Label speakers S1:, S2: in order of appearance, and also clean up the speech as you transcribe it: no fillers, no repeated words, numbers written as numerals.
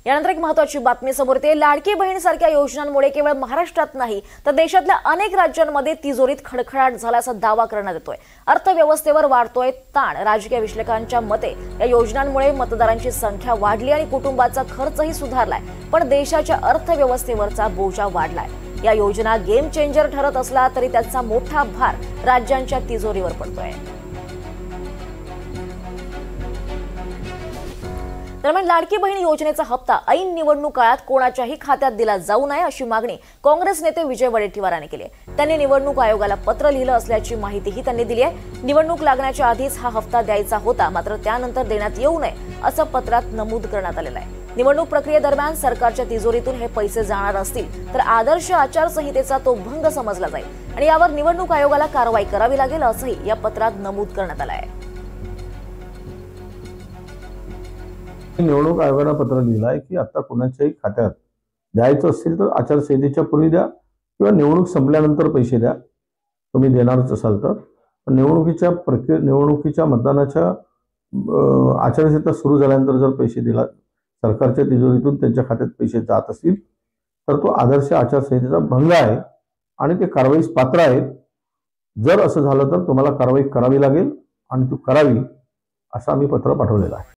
S1: यानंतर एक महत्त्वाची बातमी समोर येते। लाडकी बहीणसारख्या योजनांमुळे केवळ महाराष्ट्रात नाही तर देशातल्या अनेक राज्यांमध्ये तिजोरीत खडखडाट झाल्याचा दावा करण्यात येतोय। अर्थव्यवस्थेवर वाढतोय ताण। राजकीय विश्लेषकांच्या मते या योजनांमुळे मतदारांची संख्या वाढली आणि कुटुंबाचा खर्चही सुधारलाय, पण देशाच्या अर्थव्यवस्थेवरचा बोजा वाढलाय। या योजना गेम चेंजर ठरत असला तरी त्याचा मोठा भार राज्यांच्या तिजोरीवर पडतोय। दरम्यान लाडकी बहीण योजनेचा हप्ता ऐन निवडणूक काळात कोणाच्याही खात्यात दिला जाऊ नये अशी मागणी काँग्रेस नेते विजय वडेट्टीवार यांनी केली आहे। त्यांनी निवडणूक आयोगाला पत्र लिहिलं असल्याची माहितीही त्यांनी दिली आहे। निवडणूक लागण्याच्या आधीच हा हप्ता द्यायचा होता, मात्र त्यानंतर देण्यात येऊ नये असं पत्रात नमूद करण्यात आलेलं आहे। निवडणूक प्रक्रियेदरम्यान सरकारच्या तिजोरीतून हे पैसे जाणार असतील तर आदर्श आचारसंहितेचा तो भंग समजला जाईल आणि यावर निवडणूक आयोगाला कारवाई करावी लागेल असंही या पत्रात नमूद करण्यात आलं आहे।
S2: निवडणूक आयोगाने पत्र लिहिलं आहे की आता कोणाच्याही खात्यात द्यायचं असेल तर आचारसंहितेच्या पूर्वी द्या किंवा निवडणूक संपल्यानंतर पैसे द्या, तुम्ही देणारच असाल तर। निवडणुकीच्या मतदानाच्या आचारसंहिता सुरू झाल्यानंतर जर पैसे दिला सरकारच्या तिजोरीतून त्यांच्या खात्यात पैसे जात असतील तर तो आदर्श आचारसंहितेचा भंग आहे आणि ते कारवाईस पात्र आहेत। जर असं झालं तर तुम्हाला कारवाई करावी लागेल आणि ती करावी असं आम्ही पत्र पाठवलेलं आहे।